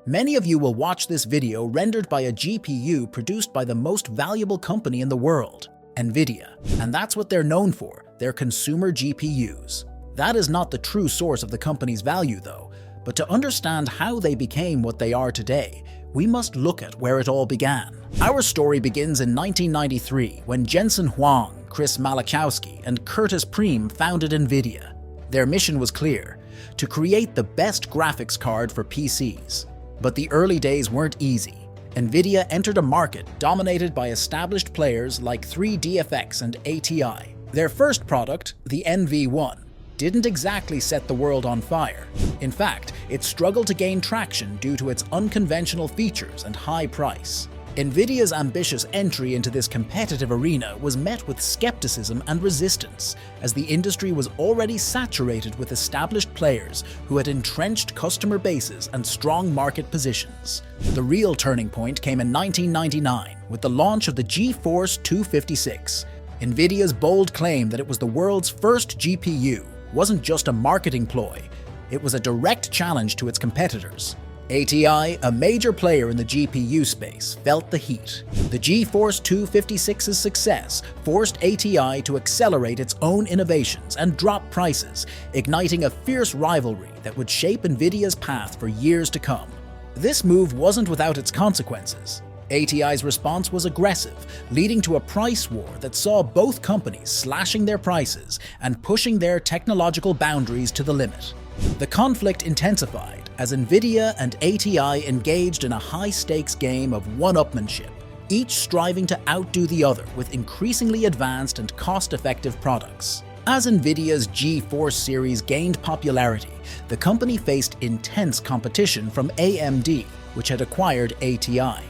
Many of you will watch this video rendered by a GPU produced by the most valuable company in the world, Nvidia. And that's what they're known for, their consumer GPUs. That is not the true source of the company's value though, but to understand how they became what they are today, we must look at where it all began. Our story begins in 1993 when Jensen Huang, Chris Malachowski, and Curtis Preem founded Nvidia. Their mission was clear: to create the best graphics card for PCs. But the early days weren't easy. Nvidia entered a market dominated by established players like 3DFX and ATI. Their first product, the NV1, didn't exactly set the world on fire. In fact, it struggled to gain traction due to its unconventional features and high price. Nvidia's ambitious entry into this competitive arena was met with skepticism and resistance, as the industry was already saturated with established players who had entrenched customer bases and strong market positions. The real turning point came in 1999 with the launch of the GeForce 256. Nvidia's bold claim that it was the world's first GPU wasn't just a marketing ploy, it was a direct challenge to its competitors. ATI, a major player in the GPU space, felt the heat. The GeForce 256's success forced ATI to accelerate its own innovations and drop prices, igniting a fierce rivalry that would shape Nvidia's path for years to come. This move wasn't without its consequences. ATI's response was aggressive, leading to a price war that saw both companies slashing their prices and pushing their technological boundaries to the limit. The conflict intensified as Nvidia and ATI engaged in a high-stakes game of one-upmanship, each striving to outdo the other with increasingly advanced and cost-effective products. As Nvidia's GeForce series gained popularity, the company faced intense competition from AMD, which had acquired ATI.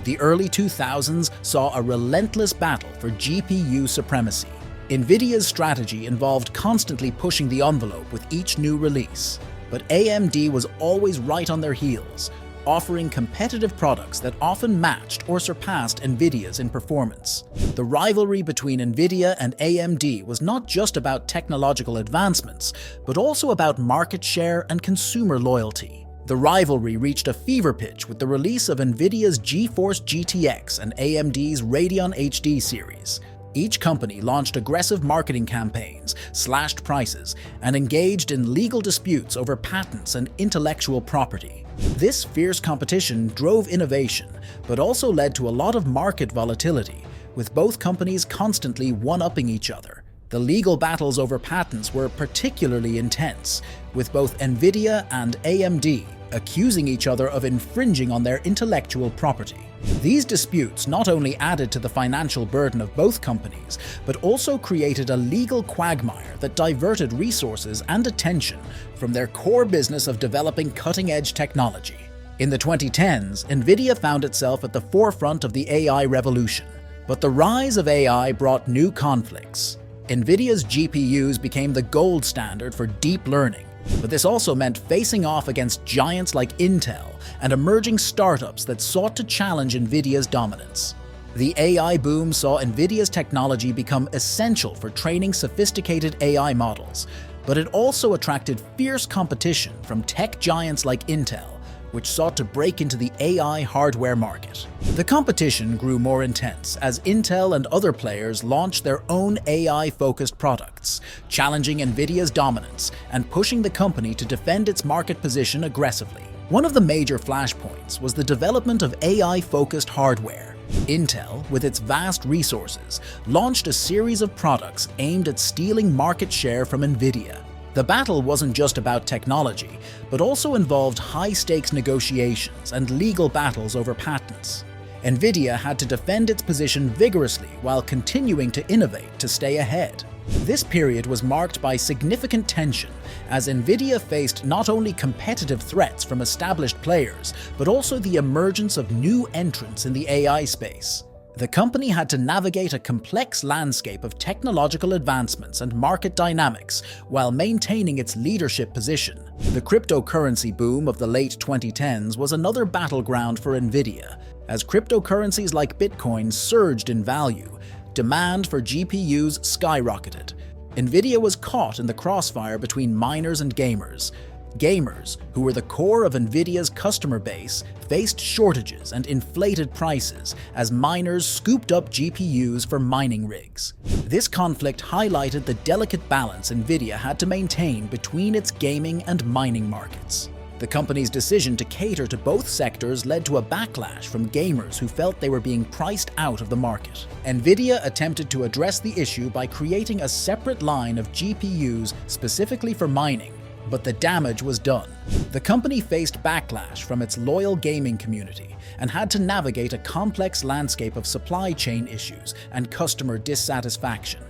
The early 2000s saw a relentless battle for GPU supremacy. Nvidia's strategy involved constantly pushing the envelope with each new release, but AMD was always right on their heels, offering competitive products that often matched or surpassed Nvidia's in performance. The rivalry between Nvidia and AMD was not just about technological advancements, but also about market share and consumer loyalty. The rivalry reached a fever pitch with the release of Nvidia's GeForce GTX and AMD's Radeon HD series. Each company launched aggressive marketing campaigns, slashed prices, and engaged in legal disputes over patents and intellectual property. This fierce competition drove innovation, but also led to a lot of market volatility, with both companies constantly one-upping each other. The legal battles over patents were particularly intense, with both Nvidia and AMD accusing each other of infringing on their intellectual property. These disputes not only added to the financial burden of both companies, but also created a legal quagmire that diverted resources and attention from their core business of developing cutting-edge technology. In the 2010s, Nvidia found itself at the forefront of the AI revolution. But the rise of AI brought new conflicts. Nvidia's GPUs became the gold standard for deep learning, but this also meant facing off against giants like Intel and emerging startups that sought to challenge Nvidia's dominance. The AI boom saw Nvidia's technology become essential for training sophisticated AI models, but it also attracted fierce competition from tech giants like Intel, which sought to break into the AI hardware market. The competition grew more intense as Intel and other players launched their own AI-focused products, challenging Nvidia's dominance and pushing the company to defend its market position aggressively. One of the major flashpoints was the development of AI-focused hardware. Intel, with its vast resources, launched a series of products aimed at stealing market share from Nvidia. The battle wasn't just about technology, but also involved high-stakes negotiations and legal battles over patents. Nvidia had to defend its position vigorously while continuing to innovate to stay ahead. This period was marked by significant tension, as Nvidia faced not only competitive threats from established players, but also the emergence of new entrants in the AI space. The company had to navigate a complex landscape of technological advancements and market dynamics while maintaining its leadership position. The cryptocurrency boom of the late 2010s was another battleground for Nvidia. As cryptocurrencies like Bitcoin surged in value, demand for GPUs skyrocketed. Nvidia was caught in the crossfire between miners and gamers. Gamers, who were the core of Nvidia's customer base, faced shortages and inflated prices as miners scooped up GPUs for mining rigs. This conflict highlighted the delicate balance Nvidia had to maintain between its gaming and mining markets. The company's decision to cater to both sectors led to a backlash from gamers who felt they were being priced out of the market. Nvidia attempted to address the issue by creating a separate line of GPUs specifically for mining, but the damage was done. The company faced backlash from its loyal gaming community and had to navigate a complex landscape of supply chain issues and customer dissatisfaction.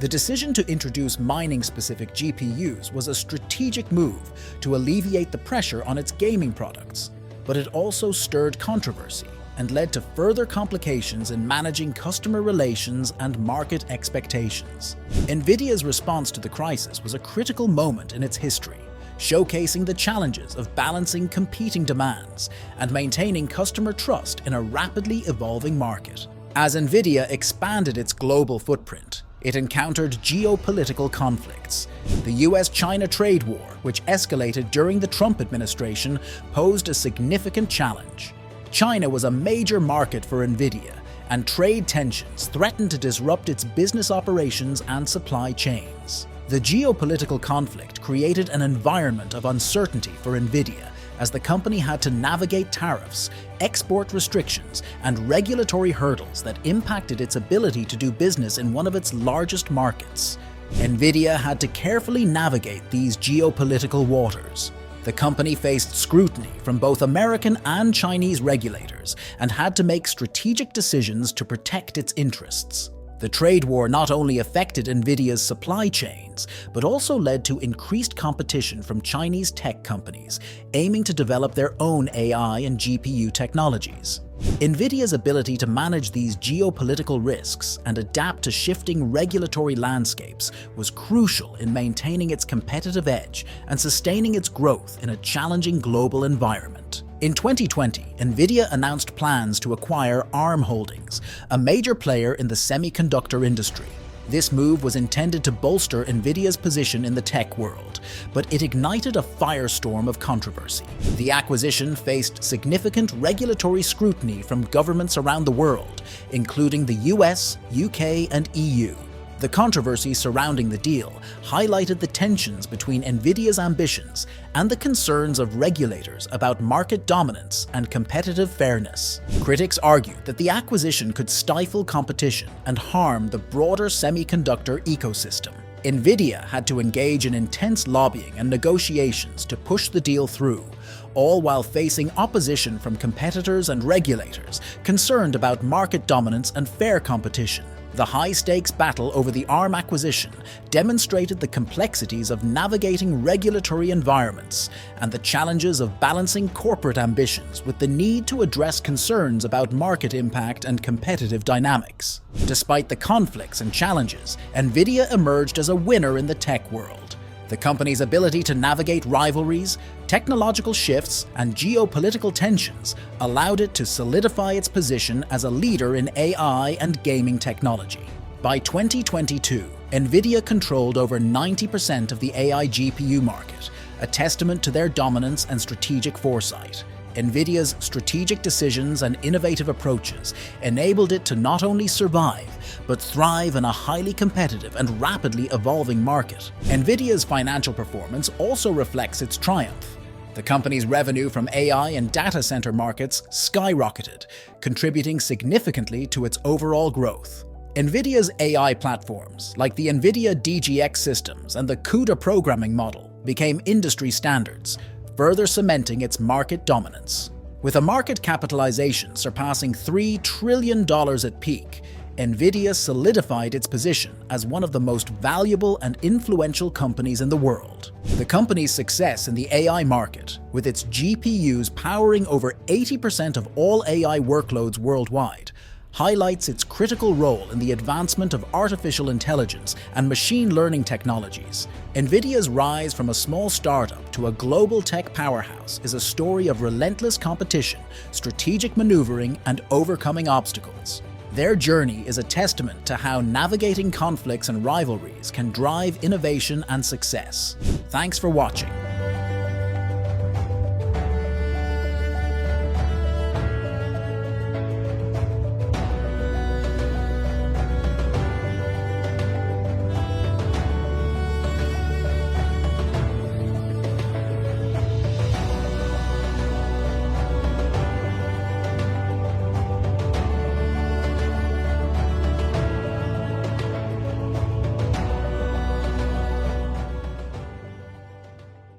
The decision to introduce mining-specific GPUs was a strategic move to alleviate the pressure on its gaming products, but it also stirred controversy and led to further complications in managing customer relations and market expectations. Nvidia's response to the crisis was a critical moment in its history, showcasing the challenges of balancing competing demands and maintaining customer trust in a rapidly evolving market. As Nvidia expanded its global footprint, it encountered geopolitical conflicts. The US-China trade war, which escalated during the Trump administration, posed a significant challenge. China was a major market for Nvidia, and trade tensions threatened to disrupt its business operations and supply chains. The geopolitical conflict created an environment of uncertainty for Nvidia, as the company had to navigate tariffs, export restrictions, and regulatory hurdles that impacted its ability to do business in one of its largest markets. Nvidia had to carefully navigate these geopolitical waters. The company faced scrutiny from both American and Chinese regulators and had to make strategic decisions to protect its interests. The trade war not only affected Nvidia's supply chains, but also led to increased competition from Chinese tech companies aiming to develop their own AI and GPU technologies. Nvidia's ability to manage these geopolitical risks and adapt to shifting regulatory landscapes was crucial in maintaining its competitive edge and sustaining its growth in a challenging global environment. In 2020, Nvidia announced plans to acquire ARM Holdings, a major player in the semiconductor industry. This move was intended to bolster Nvidia's position in the tech world, but it ignited a firestorm of controversy. The acquisition faced significant regulatory scrutiny from governments around the world, including the US, UK, and EU. The controversy surrounding the deal highlighted the tensions between Nvidia's ambitions and the concerns of regulators about market dominance and competitive fairness. Critics argued that the acquisition could stifle competition and harm the broader semiconductor ecosystem. Nvidia had to engage in intense lobbying and negotiations to push the deal through, all while facing opposition from competitors and regulators concerned about market dominance and fair competition. The high-stakes battle over the ARM acquisition demonstrated the complexities of navigating regulatory environments and the challenges of balancing corporate ambitions with the need to address concerns about market impact and competitive dynamics. Despite the conflicts and challenges, Nvidia emerged as a winner in the tech world. The company's ability to navigate rivalries, technological shifts, and geopolitical tensions allowed it to solidify its position as a leader in AI and gaming technology. By 2022, Nvidia controlled over 90% of the AI GPU market, a testament to their dominance and strategic foresight. Nvidia's strategic decisions and innovative approaches enabled it to not only survive, but thrive in a highly competitive and rapidly evolving market. Nvidia's financial performance also reflects its triumph. The company's revenue from AI and data center markets skyrocketed, contributing significantly to its overall growth. Nvidia's AI platforms, like the Nvidia DGX systems and the CUDA programming model, became industry standards, further cementing its market dominance. With a market capitalization surpassing $3 trillion at peak, Nvidia solidified its position as one of the most valuable and influential companies in the world. The company's success in the AI market, with its GPUs powering over 80% of all AI workloads worldwide, highlights its critical role in the advancement of artificial intelligence and machine learning technologies. Nvidia's rise from a small startup to a global tech powerhouse is a story of relentless competition, strategic maneuvering, and overcoming obstacles. Their journey is a testament to how navigating conflicts and rivalries can drive innovation and success. Thanks for watching.